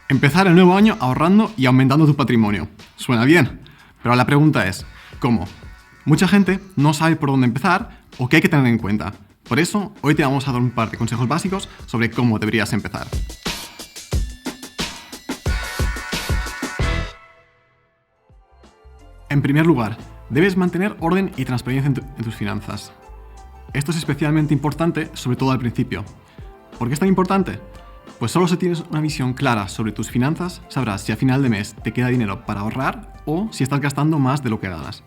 Empezar el nuevo año ahorrando y aumentando tu patrimonio. Suena bien, pero la pregunta es, ¿cómo? Mucha gente no sabe por dónde empezar o qué hay que tener en cuenta. Por eso, hoy te vamos a dar un par de consejos básicos sobre cómo deberías empezar. En primer lugar, debes mantener orden y transparencia en tus finanzas. Esto es especialmente importante, sobre todo al principio. ¿Por qué es tan importante? Pues solo si tienes una visión clara sobre tus finanzas, sabrás si a final de mes te queda dinero para ahorrar o si estás gastando más de lo que ganas.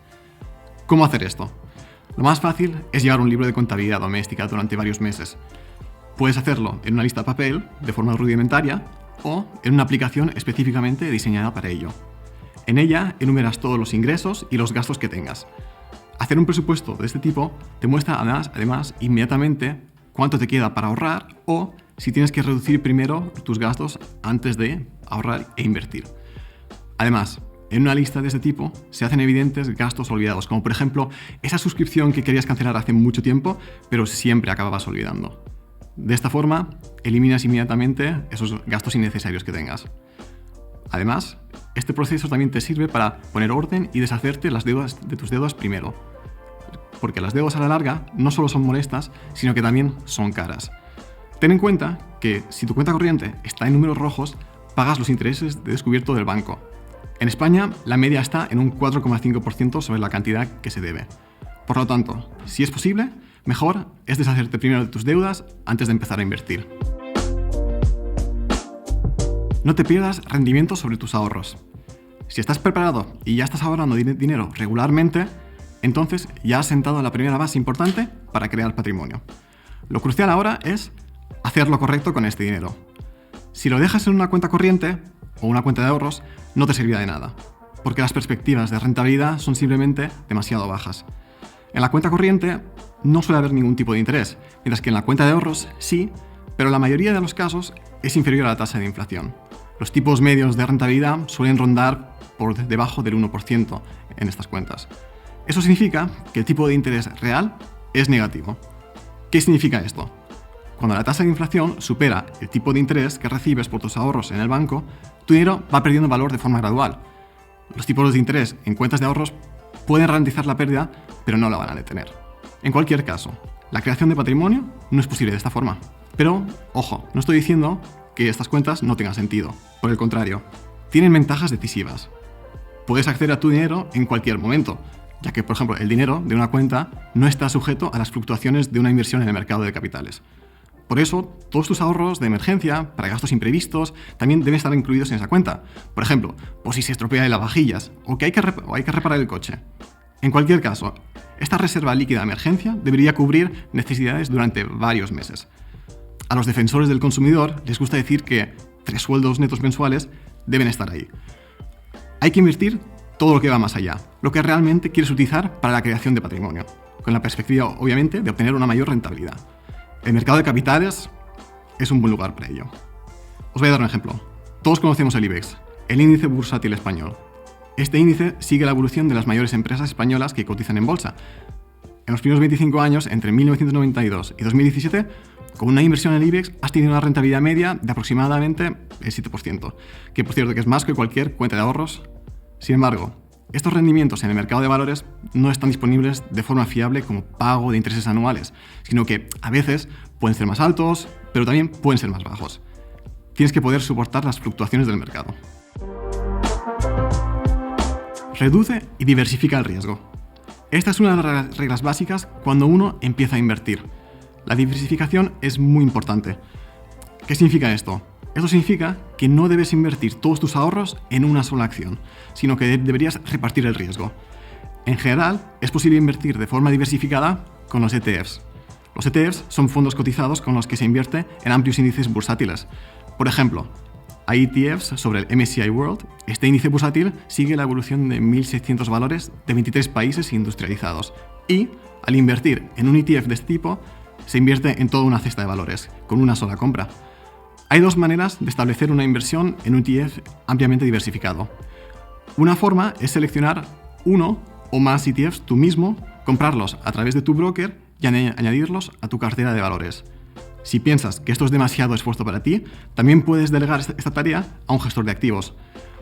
¿Cómo hacer esto? Lo más fácil es llevar un libro de contabilidad doméstica durante varios meses. Puedes hacerlo en una lista de papel, de forma rudimentaria, o en una aplicación específicamente diseñada para ello. En ella enumeras todos los ingresos y los gastos que tengas. Hacer un presupuesto de este tipo te muestra además inmediatamente cuánto te queda para ahorrar o si tienes que reducir primero tus gastos antes de ahorrar e invertir. Además, en una lista de este tipo se hacen evidentes gastos olvidados, como por ejemplo esa suscripción que querías cancelar hace mucho tiempo, pero siempre acababas olvidando. De esta forma, eliminas inmediatamente esos gastos innecesarios que tengas. Además, este proceso también te sirve para poner orden y deshacerte de tus deudas primero, porque las deudas a la larga no solo son molestas, sino que también son caras. Ten en cuenta que si tu cuenta corriente está en números rojos, pagas los intereses de descubierto del banco. En España, la media está en un 4,5% sobre la cantidad que se debe. Por lo tanto, si es posible, mejor es deshacerte primero de tus deudas antes de empezar a invertir. No te pierdas rendimientos sobre tus ahorros. Si estás preparado y ya estás ahorrando dinero regularmente, entonces ya has sentado la primera base importante para crear patrimonio. Lo crucial ahora es hacer lo correcto con este dinero. Si lo dejas en una cuenta corriente o una cuenta de ahorros, no te servirá de nada, porque las perspectivas de rentabilidad son simplemente demasiado bajas. En la cuenta corriente no suele haber ningún tipo de interés, mientras que en la cuenta de ahorros sí, pero en la mayoría de los casos es inferior a la tasa de inflación. Los tipos medios de rentabilidad suelen rondar por debajo del 1% en estas cuentas. Eso significa que el tipo de interés real es negativo. ¿Qué significa esto? Cuando la tasa de inflación supera el tipo de interés que recibes por tus ahorros en el banco, tu dinero va perdiendo valor de forma gradual. Los tipos de interés en cuentas de ahorros pueden ralentizar la pérdida, pero no la van a detener. En cualquier caso, la creación de patrimonio no es posible de esta forma. Pero, ojo, no estoy diciendo que estas cuentas no tengan sentido. Por el contrario, tienen ventajas decisivas. Puedes acceder a tu dinero en cualquier momento, ya que, por ejemplo, el dinero de una cuenta no está sujeto a las fluctuaciones de una inversión en el mercado de capitales. Por eso, todos tus ahorros de emergencia, para gastos imprevistos, también deben estar incluidos en esa cuenta. Por ejemplo, por si se estropea el lavavajillas o que hay que reparar el coche. En cualquier caso, esta reserva líquida de emergencia debería cubrir necesidades durante varios meses. A los defensores del consumidor les gusta decir que 3 sueldos netos mensuales deben estar ahí. Hay que invertir todo lo que va más allá, lo que realmente quieres utilizar para la creación de patrimonio, con la perspectiva, obviamente, de obtener una mayor rentabilidad. El mercado de capitales es un buen lugar para ello. Os voy a dar un ejemplo. Todos conocemos el IBEX, el índice bursátil español. Este índice sigue la evolución de las mayores empresas españolas que cotizan en bolsa. En los primeros 25 años, entre 1992 y 2017, con una inversión en el IBEX has tenido una rentabilidad media de aproximadamente el 7%, que por cierto que es más que cualquier cuenta de ahorros. Sin embargo, estos rendimientos en el mercado de valores no están disponibles de forma fiable como pago de intereses anuales, sino que a veces pueden ser más altos, pero también pueden ser más bajos. Tienes que poder soportar las fluctuaciones del mercado. Reduce y diversifica el riesgo. Esta es una de las reglas básicas cuando uno empieza a invertir. La diversificación es muy importante. ¿Qué significa esto? Esto significa que no debes invertir todos tus ahorros en una sola acción, sino que deberías repartir el riesgo. En general, es posible invertir de forma diversificada con los ETFs. Los ETFs son fondos cotizados con los que se invierte en amplios índices bursátiles. Por ejemplo, hay ETFs sobre el MSCI World. Este índice bursátil sigue la evolución de 1.600 valores de 23 países industrializados. Y, al invertir en un ETF de este tipo, se invierte en toda una cesta de valores, con una sola compra. Hay 2 maneras de establecer una inversión en un ETF ampliamente diversificado. Una forma es seleccionar uno o más ETFs tú mismo, comprarlos a través de tu broker y añadirlos a tu cartera de valores. Si piensas que esto es demasiado esfuerzo para ti, también puedes delegar esta tarea a un gestor de activos.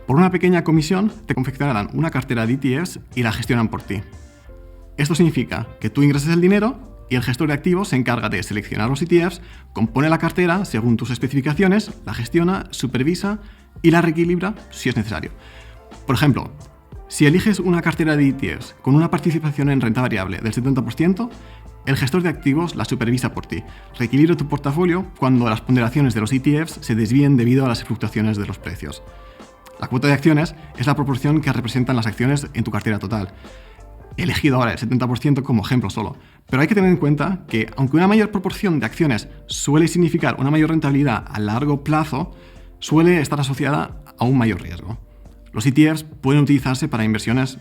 Por una pequeña comisión te confeccionarán una cartera de ETFs y la gestionan por ti. Esto significa que tú ingresas el dinero y el gestor de activos se encarga de seleccionar los ETFs, compone la cartera según tus especificaciones, la gestiona, supervisa y la reequilibra si es necesario. Por ejemplo, si eliges una cartera de ETFs con una participación en renta variable del 70%, el gestor de activos la supervisa por ti. Reequilibra tu portafolio cuando las ponderaciones de los ETFs se desvíen debido a las fluctuaciones de los precios. La cuota de acciones es la proporción que representan las acciones en tu cartera total. He elegido ahora el 70% como ejemplo solo, pero hay que tener en cuenta que aunque una mayor proporción de acciones suele significar una mayor rentabilidad a largo plazo, suele estar asociada a un mayor riesgo. Los ETFs pueden utilizarse para inversiones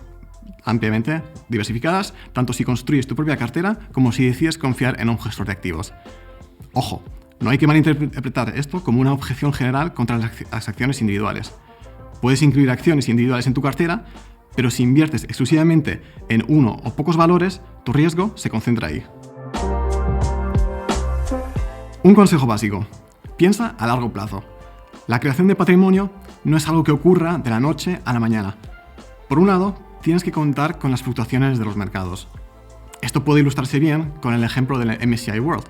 ampliamente diversificadas, tanto si construyes tu propia cartera como si decides confiar en un gestor de activos. Ojo, no hay que malinterpretar esto como una objeción general contra las acciones individuales. Puedes incluir acciones individuales en tu cartera, pero si inviertes exclusivamente en uno o pocos valores, tu riesgo se concentra ahí. Un consejo básico: piensa a largo plazo. La creación de patrimonio no es algo que ocurra de la noche a la mañana. Por un lado, tienes que contar con las fluctuaciones de los mercados. Esto puede ilustrarse bien con el ejemplo del MSCI World.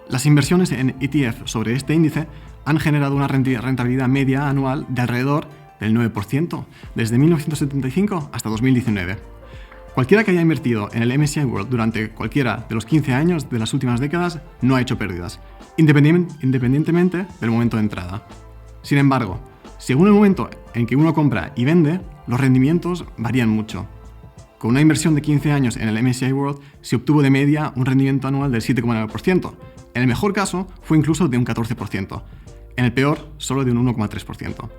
Las inversiones en ETF sobre este índice han generado una rentabilidad media anual de alrededor del 9%, desde 1975 hasta 2019. Cualquiera que haya invertido en el MSCI World durante cualquiera de los 15 años de las últimas décadas no ha hecho pérdidas, independientemente del momento de entrada. Sin embargo, según el momento en que uno compra y vende, los rendimientos varían mucho. Con una inversión de 15 años en el MSCI World se obtuvo de media un rendimiento anual del 7,9%. En el mejor caso fue incluso de un 14%. En el peor, solo de un 1,3%.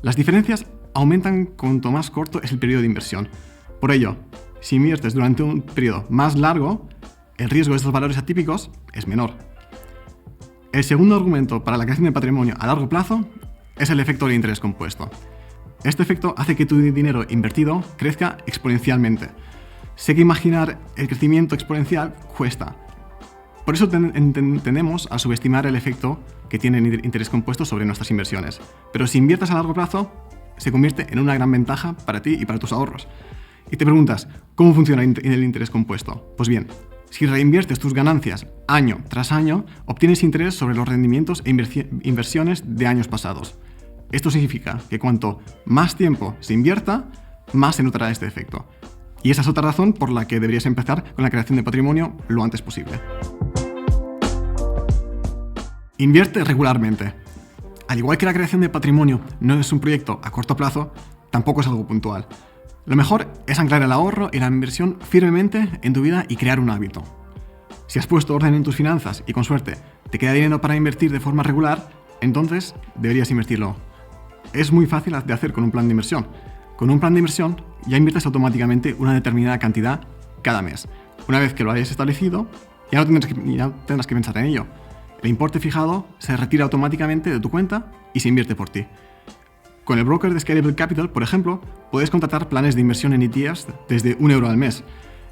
Las diferencias aumentan cuanto más corto es el periodo de inversión. Por ello, si inviertes durante un periodo más largo, el riesgo de estos valores atípicos es menor. El segundo argumento para la creación de patrimonio a largo plazo es el efecto del interés compuesto. Este efecto hace que tu dinero invertido crezca exponencialmente. Sé que imaginar el crecimiento exponencial cuesta. Por eso tendemos a subestimar el efecto que tiene el interés compuesto sobre nuestras inversiones. Pero si inviertes a largo plazo, se convierte en una gran ventaja para ti y para tus ahorros. Y te preguntas, ¿cómo funciona el interés compuesto? Pues bien, si reinviertes tus ganancias año tras año, obtienes interés sobre los rendimientos e inversiones de años pasados. Esto significa que cuanto más tiempo se invierta, más se notará este efecto. Y esa es otra razón por la que deberías empezar con la creación de patrimonio lo antes posible. Invierte regularmente. Al igual que la creación de patrimonio no es un proyecto a corto plazo, tampoco es algo puntual. Lo mejor es anclar el ahorro y la inversión firmemente en tu vida y crear un hábito. Si has puesto orden en tus finanzas y con suerte te queda dinero para invertir de forma regular, entonces deberías invertirlo. Es muy fácil de hacer con un plan de inversión. Con un plan de inversión ya inviertes automáticamente una determinada cantidad cada mes. Una vez que lo hayas establecido, ya no tendrás que pensar en ello. El importe fijado se retira automáticamente de tu cuenta y se invierte por ti. Con el broker de Scalable Capital, por ejemplo, puedes contratar planes de inversión en ETFs desde €1 al mes.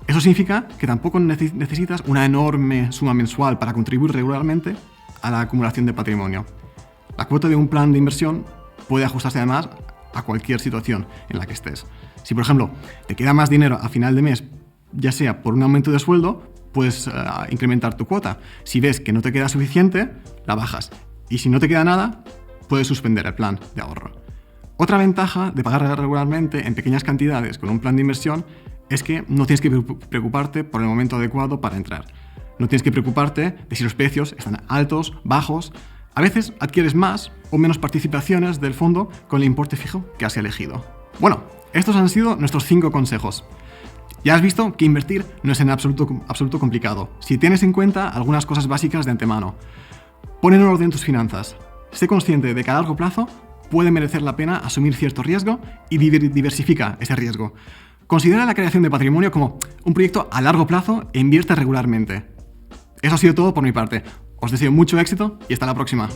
Eso significa que tampoco necesitas una enorme suma mensual para contribuir regularmente a la acumulación de patrimonio. La cuota de un plan de inversión puede ajustarse además a cualquier situación en la que estés. Si, por ejemplo, te queda más dinero a final de mes, ya sea por un aumento de sueldo, puedes incrementar tu cuota. Si ves que no te queda suficiente, la bajas. Y si no te queda nada, puedes suspender el plan de ahorro. Otra ventaja de pagar regularmente en pequeñas cantidades con un plan de inversión es que no tienes que preocuparte por el momento adecuado para entrar. No tienes que preocuparte de si los precios están altos, bajos. A veces adquieres más o menos participaciones del fondo con el importe fijo que has elegido. Bueno, estos han sido nuestros 5 consejos. Ya has visto que invertir no es en absoluto complicado, si tienes en cuenta algunas cosas básicas de antemano. Pon en orden tus finanzas. Sé consciente de que a largo plazo puede merecer la pena asumir cierto riesgo y diversifica ese riesgo. Considera la creación de patrimonio como un proyecto a largo plazo e invierte regularmente. Eso ha sido todo por mi parte. Os deseo mucho éxito y hasta la próxima.